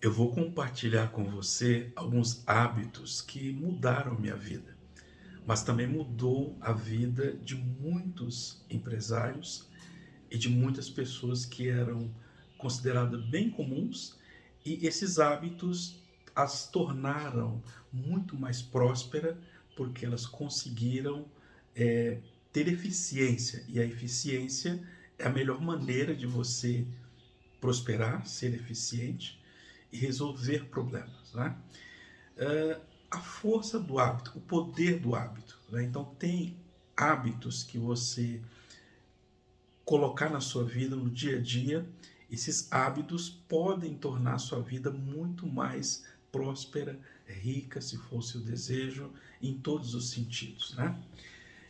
Eu vou compartilhar com você alguns hábitos que mudaram minha vida, mas também mudou a vida de muitos empresários e de muitas pessoas que eram consideradas bem comuns, e esses hábitos as tornaram muito mais próspera porque elas conseguiram eh, ter eficiência, e a eficiência é a melhor maneira de você prosperar, ser eficiente e resolver problemas, né? A força do hábito, o poder do hábito, né? Então tem hábitos que você colocar na sua vida no dia a dia, esses hábitos podem tornar a sua vida muito mais próspera, rica, se for o seu desejo, em todos os sentidos, né?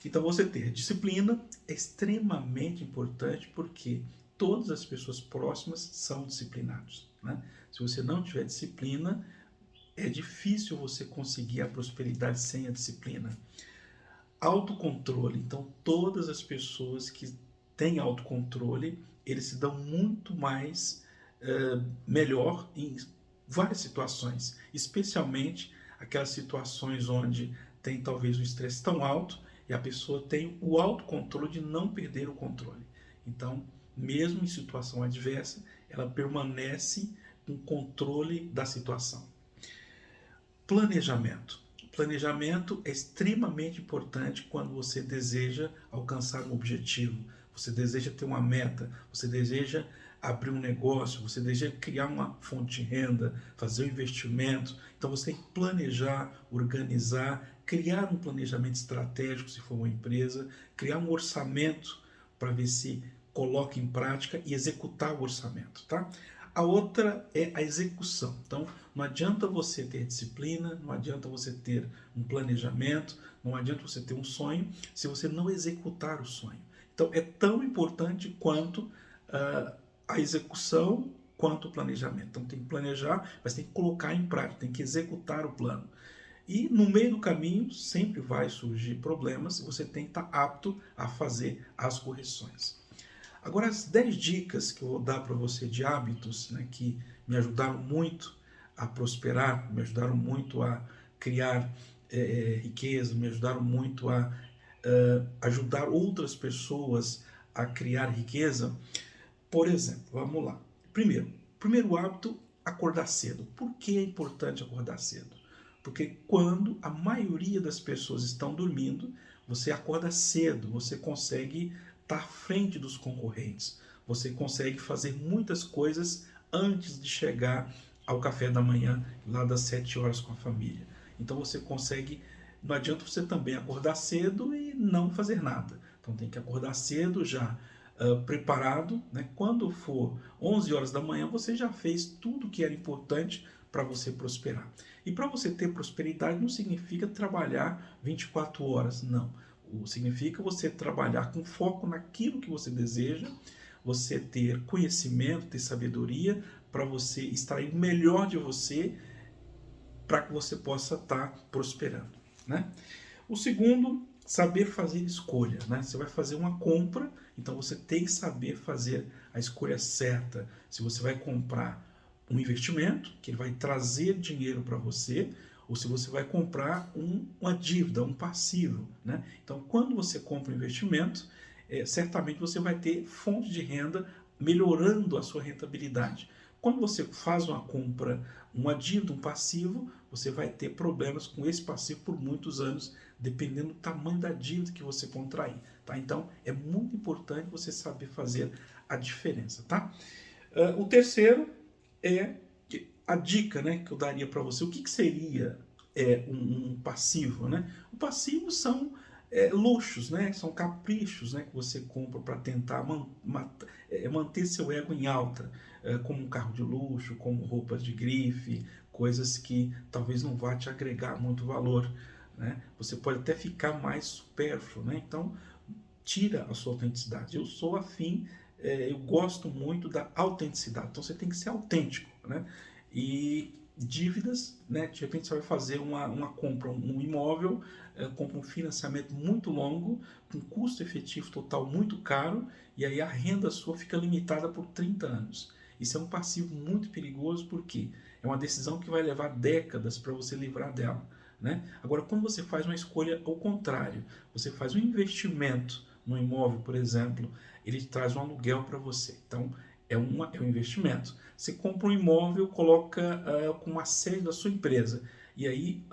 Então você ter disciplina é extremamente importante porque todas as pessoas próximas são disciplinadas, né? Se você não tiver disciplina, é difícil você conseguir a prosperidade sem a disciplina. Autocontrole. Então, todas as pessoas que têm autocontrole, eles se dão muito mais melhor em várias situações, especialmente aquelas situações onde tem talvez o estresse tão alto e a pessoa tem o autocontrole de não perder o controle. Então, mesmo em situação adversa, ela permanece com controle da situação. Planejamento. Planejamento é extremamente importante quando você deseja alcançar um objetivo, você deseja ter uma meta, você deseja abrir um negócio, você deseja criar uma fonte de renda, fazer um investimento. Então você tem que planejar, organizar, criar um planejamento estratégico se for uma empresa, criar um orçamento para ver se coloca em prática e executar o orçamento, tá? A outra é a execução. Então, não adianta você ter disciplina, não adianta você ter um planejamento, não adianta você ter um sonho se você não executar o sonho. Então, é tão importante quanto a execução, quanto o planejamento. Então, tem que planejar, mas tem que colocar em prática, tem que executar o plano. E no meio do caminho sempre vai surgir problemas e você tem que estar apto a fazer as correções. Agora, as 10 dicas que eu vou dar para você de hábitos, né, que me ajudaram muito a prosperar, me ajudaram muito a criar riqueza, me ajudaram muito a ajudar outras pessoas a criar riqueza. Por exemplo, vamos lá. Primeiro hábito, acordar cedo. Por que é importante acordar cedo? Porque quando a maioria das pessoas estão dormindo, você acorda cedo, você consegue estar à frente dos concorrentes, você consegue fazer muitas coisas antes de chegar ao café da manhã, lá das 7 horas com a família. Então você consegue, não adianta você também acordar cedo e não fazer nada. Então tem que acordar cedo já preparado, né? Quando for 11 horas da manhã, você já fez tudo que era importante para você prosperar. E para você ter prosperidade não significa trabalhar 24 horas, não. Significa você trabalhar com foco naquilo que você deseja, você ter conhecimento, ter sabedoria, para você extrair o melhor de você, para que você possa estar prosperando, né? O segundo, saber fazer escolha, né? Você vai fazer uma compra, então você tem que saber fazer a escolha certa. Se você vai comprar um investimento, que ele vai trazer dinheiro para você, ou se você vai comprar uma dívida, um passivo, né? Então, quando você compra um investimento, certamente você vai ter fonte de renda melhorando a sua rentabilidade. Quando você faz uma compra, uma dívida, um passivo, você vai ter problemas com esse passivo por muitos anos, dependendo do tamanho da dívida que você contrair, tá? Então, é muito importante você saber fazer a diferença, tá? O terceiro é a dica, né, que eu daria para você. O que seria um passivo, né? O passivo são luxos, né? São caprichos, né, que você compra para tentar manter seu ego em alta, como um carro de luxo, como roupas de grife, coisas que talvez não vá te agregar muito valor, né? Você pode até ficar mais supérfluo, né? Então, tira a sua autenticidade. Eu sou afim, eu gosto muito da autenticidade. Então, você tem que ser autêntico, né? E dívidas, né? De repente você vai fazer uma compra, um imóvel, compra um financiamento muito longo, com custo efetivo total muito caro, e aí a renda sua fica limitada por 30 anos. Isso é um passivo muito perigoso porque é uma decisão que vai levar décadas para você livrar dela, né? Agora, quando você faz uma escolha ao contrário, você faz um investimento no imóvel, por exemplo, ele traz um aluguel para você. Então, é um investimento. Você compra um imóvel, coloca com uma sede da sua empresa. E aí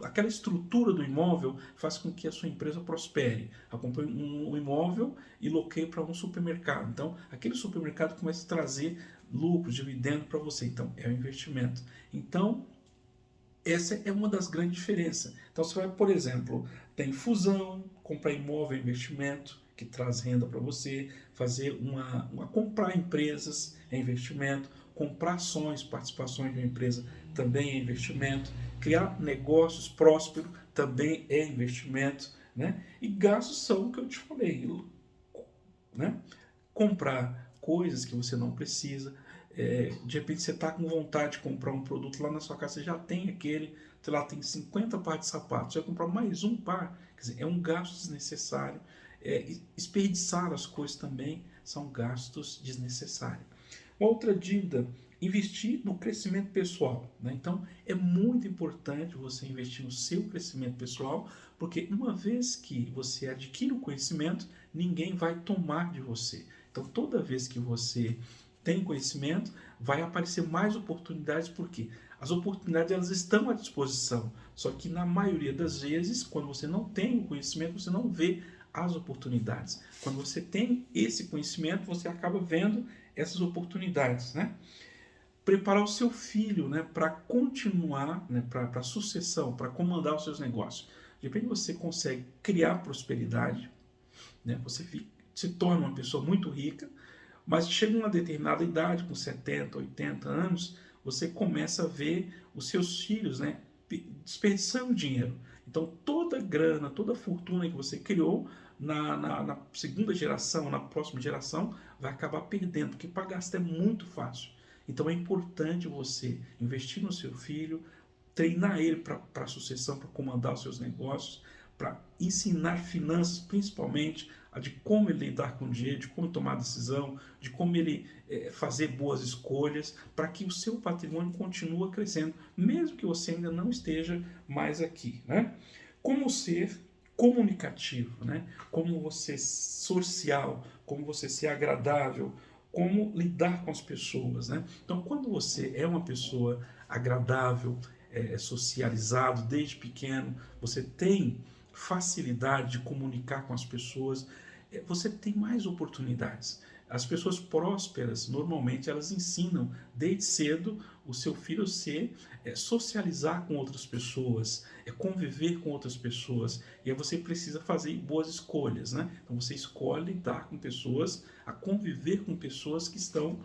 aquela estrutura do imóvel faz com que a sua empresa prospere. Eu comprei um imóvel e loquei para um supermercado. Então, aquele supermercado começa a trazer lucros, dividendo para você. Então, é um investimento. Então, essa é uma das grandes diferenças. Então, você vai, por exemplo, tem fusão, comprar imóvel é investimento, que traz renda para você, fazer comprar empresas é investimento, comprar ações, participações de uma empresa também é investimento, criar negócios prósperos também é investimento, né? E gastos são o que eu te falei, né? Comprar coisas que você não precisa. De repente você está com vontade de comprar um produto lá na sua casa, você já tem aquele, sei lá, tem 50 pares de sapatos, você vai comprar mais um par, quer dizer, é um gasto desnecessário. Desperdiçar as coisas também são gastos desnecessários. Uma outra dívida, investir no crescimento pessoal, né? Então é muito importante você investir no seu crescimento pessoal, porque uma vez que você adquire o conhecimento, ninguém vai tomar de você. Então toda vez que você tem conhecimento, vai aparecer mais oportunidades, porque as oportunidades elas estão à disposição, só que na maioria das vezes, quando você não tem o conhecimento, você não vê as oportunidades. Quando você tem esse conhecimento, você acaba vendo essas oportunidades, né? Preparar o seu filho, né, para continuar, né, para a sucessão, para comandar os seus negócios. De repente você consegue criar prosperidade, né? Você se torna uma pessoa muito rica, mas chega uma determinada idade, com 70, 80 anos, você começa a ver os seus filhos, né, desperdiçando dinheiro. Então toda a grana, toda a fortuna que você criou na segunda geração, na próxima geração, vai acabar perdendo, porque para gastar é muito fácil. Então é importante você investir no seu filho, treinar ele para a sucessão, para comandar os seus negócios, para ensinar finanças, principalmente a de como ele lidar com o dinheiro, de como tomar decisão, de como ele fazer boas escolhas, para que o seu patrimônio continue crescendo, mesmo que você ainda não esteja mais aqui, né? Como ser comunicativo, né? Como você ser social, como você ser agradável, como lidar com as pessoas, né? Então, quando você é uma pessoa agradável, socializado desde pequeno, você tem facilidade de comunicar com as pessoas, você tem mais oportunidades. As pessoas prósperas, normalmente, elas ensinam desde cedo o seu filho a socializar com outras pessoas, conviver com outras pessoas. E aí você precisa fazer boas escolhas, né? Então você escolhe lidar com pessoas, a conviver com pessoas que estão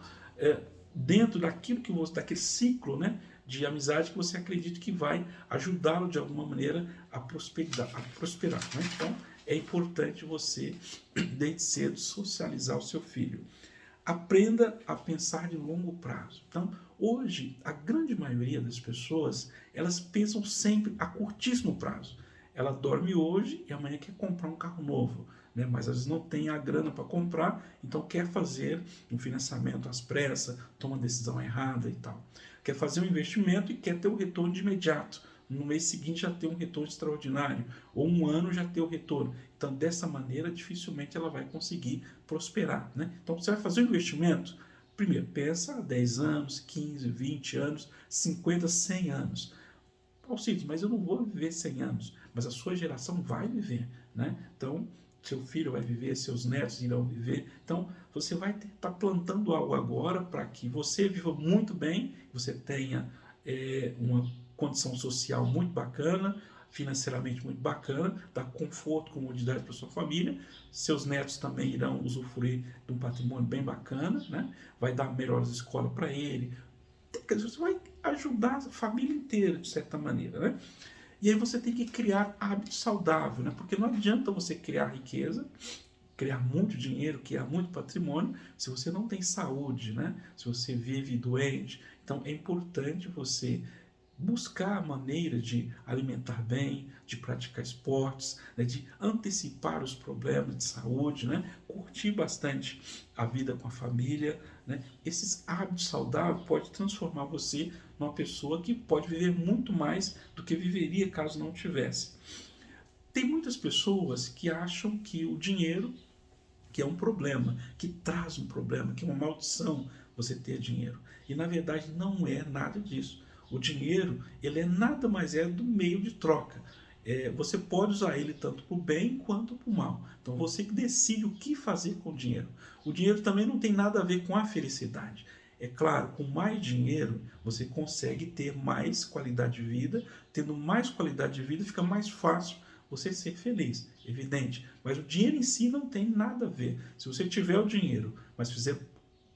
dentro daquilo que você, daquele ciclo, né, de amizade que você acredita que vai ajudá-lo de alguma maneira a prosperar, né? Então é importante você, desde cedo, socializar o seu filho. Aprenda a pensar de longo prazo. Então, hoje, a grande maioria das pessoas, elas pensam sempre a curtíssimo prazo. Ela dorme hoje e amanhã quer comprar um carro novo, né? Mas às vezes não tem a grana para comprar, então quer fazer um financiamento às pressas, toma a decisão errada e tal. Quer fazer um investimento e quer ter o retorno de imediato. No mês seguinte já ter um retorno extraordinário, ou um ano já ter o retorno. Então, dessa maneira, dificilmente ela vai conseguir prosperar, né? Então, você vai fazer um investimento, primeiro, pensa a 10 anos, 15, 20 anos, 50, 100 anos. Alcides, mas eu não vou viver 100 anos, mas a sua geração vai viver, né? Então, seu filho vai viver, seus netos irão viver. Então, você vai estar plantando algo agora para que você viva muito bem, você tenha uma condição social muito bacana, financeiramente muito bacana, dá conforto, comodidade para sua família. Seus netos também irão usufruir de um patrimônio bem bacana, né? Vai dar melhores escolas para ele. Quer dizer, você vai ajudar a família inteira, de certa maneira, né? E aí você tem que criar hábitos saudáveis, né? Porque não adianta você criar riqueza, criar muito dinheiro, criar muito patrimônio, se você não tem saúde, né? Se você vive doente. Então é importante você buscar a maneira de alimentar bem, de praticar esportes, né? De antecipar os problemas de saúde, né? Curtir bastante a vida com a família, né? Esses hábitos saudáveis podem transformar você numa pessoa que pode viver muito mais do que viveria caso não tivesse. Tem muitas pessoas que acham que o dinheiro que é um problema, que traz um problema, que é uma maldição você ter dinheiro. E na verdade não é nada disso. O dinheiro, ele é nada mais é do meio de troca. Você pode usar ele tanto para o bem quanto para o mal. Então você que decide o que fazer com o dinheiro. O dinheiro também não tem nada a ver com a felicidade. É claro, com mais dinheiro você consegue ter mais qualidade de vida. Tendo mais qualidade de vida fica mais fácil você ser feliz, evidente. Mas o dinheiro em si não tem nada a ver. Se você tiver o dinheiro, mas fizer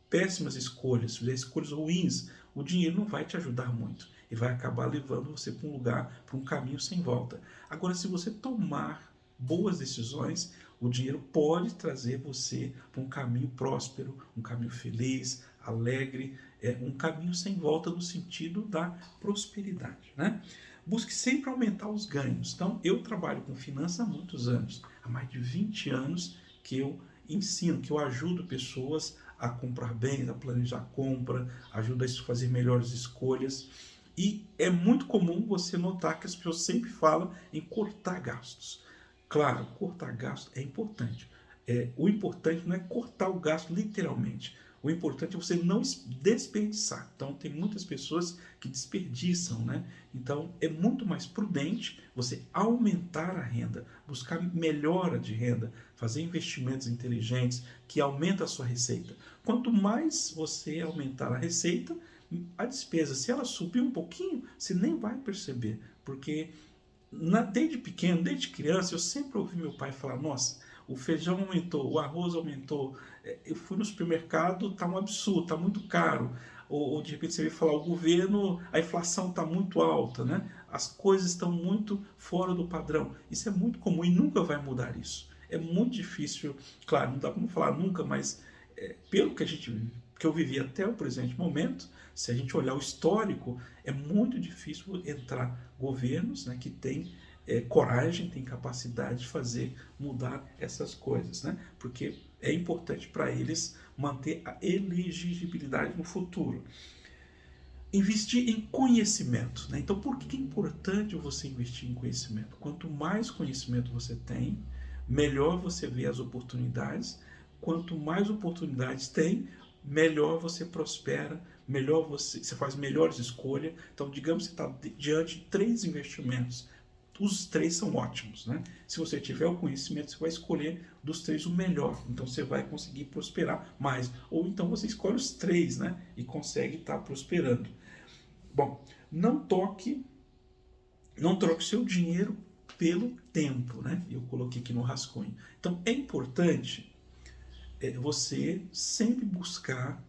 péssimas escolhas, fizer escolhas ruins, o dinheiro não vai te ajudar muito. Ele vai acabar levando você para um lugar, para um caminho sem volta. Agora, se você tomar boas decisões, o dinheiro pode trazer você para um caminho próspero, um caminho feliz, alegre, um caminho sem volta no sentido da prosperidade, né? Busque sempre aumentar os ganhos. Então, eu trabalho com finanças há muitos anos, há mais de 20 anos que eu ensino, que eu ajudo pessoas a comprar bens, a planejar compra, ajudo a fazer melhores escolhas. E é muito comum você notar que as pessoas sempre falam em cortar gastos. Claro, cortar gasto é importante. O importante não é cortar o gasto literalmente. O importante é você não desperdiçar. Então, tem muitas pessoas que desperdiçam, né? Então, é muito mais prudente você aumentar a renda, buscar melhora de renda, fazer investimentos inteligentes que aumentam a sua receita. Quanto mais você aumentar a receita, a despesa, se ela subir um pouquinho, você nem vai perceber, porque desde pequeno, desde criança, eu sempre ouvi meu pai falar: nossa, o feijão aumentou, o arroz aumentou, eu fui no supermercado, tá um absurdo, tá muito caro. Ou de repente você vê falar: o governo, a inflação está muito alta, né? As coisas estão muito fora do padrão. Isso é muito comum e nunca vai mudar isso. É muito difícil, claro, não dá como falar nunca, mas pelo que eu vivi até o presente momento, se a gente olhar o histórico, é muito difícil entrar governos, né, que têm coragem, têm capacidade de fazer mudar essas coisas, né? Porque é importante para eles manter a elegibilidade no futuro. Investir em conhecimento, né? Então, por que é importante você investir em conhecimento? Quanto mais conhecimento você tem, melhor você vê as oportunidades. Quanto mais oportunidades tem, melhor você prospera, melhor você faz melhores escolhas. Então, digamos que você está diante de 3 investimentos. Os 3 são ótimos, né? Se você tiver o conhecimento, você vai escolher dos 3 o melhor. Então você vai conseguir prosperar mais. Ou então você escolhe os 3, né? E consegue estar prosperando. Bom, não troque seu dinheiro pelo tempo, né? Eu coloquei aqui no rascunho. Então é importante você sempre buscar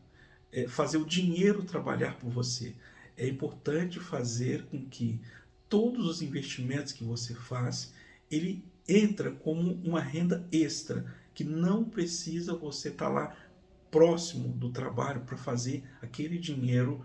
fazer o dinheiro trabalhar por você. É importante fazer com que todos os investimentos que você faz, ele entra como uma renda extra, que não precisa você estar lá próximo do trabalho para fazer aquele dinheiro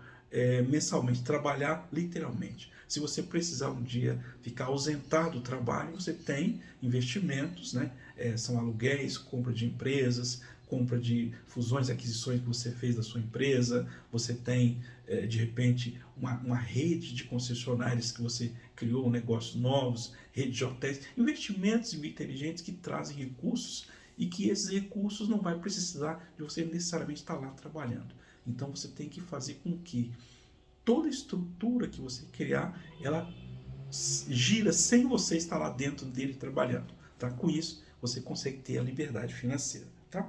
mensalmente, trabalhar literalmente. Se você precisar um dia ficar ausentado do trabalho, você tem investimentos, né? São aluguéis, compra de empresas, compra de fusões e aquisições que você fez da sua empresa, você tem, de repente, uma rede de concessionárias que você criou, negócios novos, rede de hotéis, investimentos inteligentes que trazem recursos e que esses recursos não vai precisar de você necessariamente estar lá trabalhando. Então você tem que fazer com que toda a estrutura que você criar, ela gira sem você estar lá dentro dele trabalhando. Tá? Com isso, você consegue ter a liberdade financeira. Tá?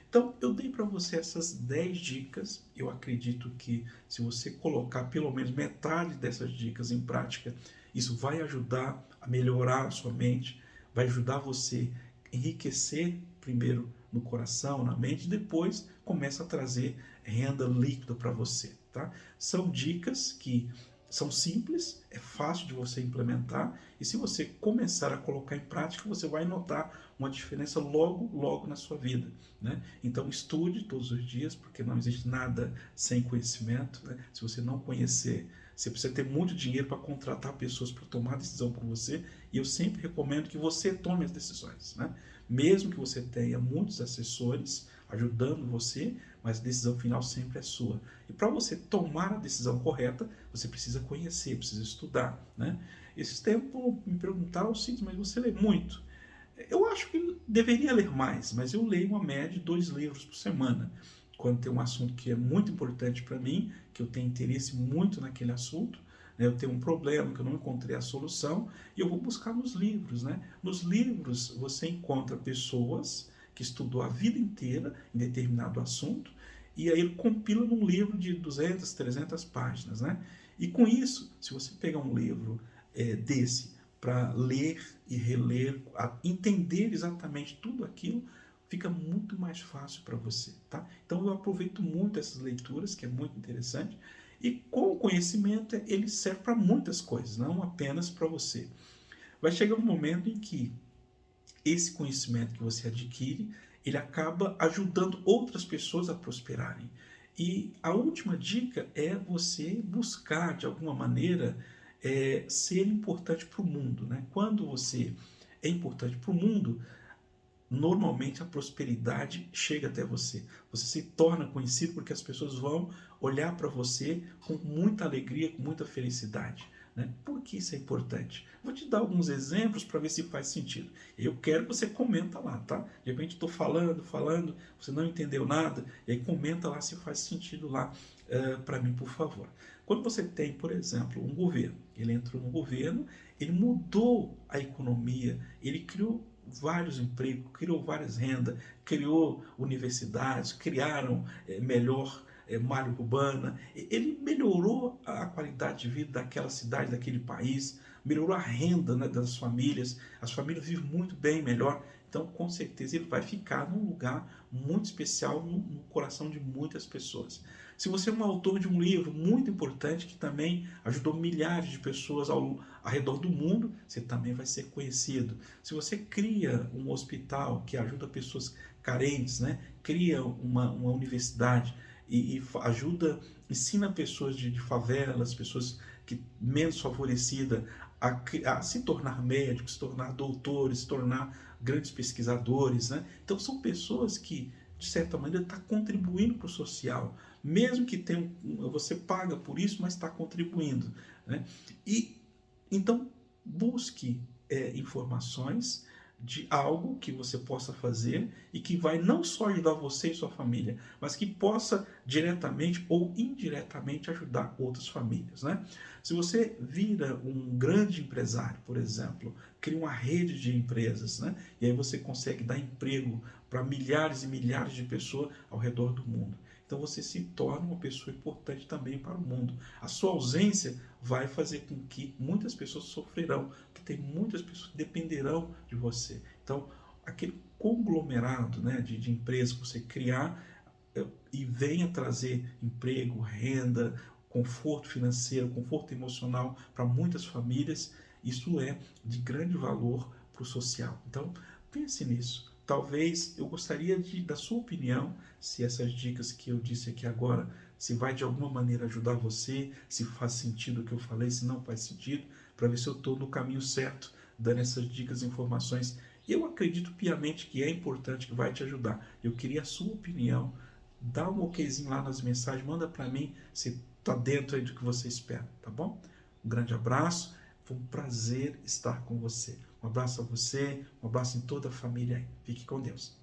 Então, eu dei para você essas 10 dicas. Eu acredito que se você colocar pelo menos metade dessas dicas em prática, isso vai ajudar a melhorar a sua mente, vai ajudar você a enriquecer primeiro no coração, na mente, depois começa a trazer renda líquida para você. Tá? São dicas que são simples, é fácil de você implementar e se você começar a colocar em prática, você vai notar uma diferença logo na sua vida, né? Então estude todos os dias, porque não existe nada sem conhecimento, né? Se você não conhecer, você precisa ter muito dinheiro para contratar pessoas para tomar decisão por você e eu sempre recomendo que você tome as decisões, né? Mesmo que você tenha muitos assessores, ajudando você, mas a decisão final sempre é sua. E para você tomar a decisão correta, você precisa conhecer, precisa estudar, né? Esses tempos me perguntaram, sim, mas você lê muito? Eu acho que deveria ler mais, mas eu leio uma média de 2 livros por semana. Quando tem um assunto que é muito importante para mim, que eu tenho interesse muito naquele assunto, né, eu tenho um problema que eu não encontrei a solução, e eu vou buscar nos livros. Né? Nos livros você encontra pessoas que estudou a vida inteira em determinado assunto, e aí ele compila num livro de 200, 300 páginas. Né? E com isso, se você pegar um livro desse para ler e reler, entender exatamente tudo aquilo, fica muito mais fácil para você, tá? Então eu aproveito muito essas leituras, que é muito interessante, e com o conhecimento ele serve para muitas coisas, não apenas para você. Vai chegar um momento em que esse conhecimento que você adquire, ele acaba ajudando outras pessoas a prosperarem. E a última dica é você buscar, de alguma maneira, ser importante para o mundo. Né? Quando você é importante para o mundo, normalmente a prosperidade chega até você. Você se torna conhecido porque as pessoas vão olhar para você com muita alegria, com muita felicidade. Né? Por que isso é importante? Vou te dar alguns exemplos para ver se faz sentido. Eu quero que você comenta lá, tá? De repente estou falando, você não entendeu nada, e aí comenta lá se faz sentido lá para mim, por favor. Quando você tem, por exemplo, um governo, ele entrou no governo, ele mudou a economia, ele criou vários empregos, criou várias rendas, criou universidades, criaram melhor malha urbana, ele melhorou a qualidade de vida daquela cidade, daquele país, melhorou a renda, né, das famílias, as famílias vivem muito bem, melhor, então com certeza ele vai ficar num lugar muito especial no coração de muitas pessoas. Se você é um autor de um livro muito importante que também ajudou milhares de pessoas ao redor do mundo, você também vai ser conhecido. Se você cria um hospital que ajuda pessoas carentes, né? Cria uma universidade e ajuda, ensina pessoas de favelas, pessoas que menos favorecidas a se tornar médicos, se tornar doutores, se tornar grandes pesquisadores. Né? Então são pessoas que, de certa maneira, estão contribuindo para o social, mesmo que tenha, você paga por isso, mas está contribuindo. Né? E então busque informações de algo que você possa fazer e que vai não só ajudar você e sua família, mas que possa diretamente ou indiretamente ajudar outras famílias. Né? Se você vira um grande empresário, por exemplo, cria uma rede de empresas, né? E aí você consegue dar emprego para milhares e milhares de pessoas ao redor do mundo. Então você se torna uma pessoa importante também para o mundo. A sua ausência vai fazer com que muitas pessoas sofrerão, que tem muitas pessoas que dependerão de você. Então, aquele conglomerado, né, de empresas que você criar e venha trazer emprego, renda, conforto financeiro, conforto emocional para muitas famílias, isso é de grande valor para o social. Então, pense nisso. Talvez eu gostaria da sua opinião, se essas dicas que eu disse aqui agora, se vai de alguma maneira ajudar você, se faz sentido o que eu falei, se não faz sentido, para ver se eu estou no caminho certo, dando essas dicas e informações. E eu acredito piamente que é importante, que vai te ajudar. Eu queria a sua opinião, dá um okzinho lá nas mensagens, manda para mim se está dentro aí do que você espera, tá bom? Um grande abraço, foi um prazer estar com você. Um abraço a você, um abraço em toda a família aí. Fique com Deus.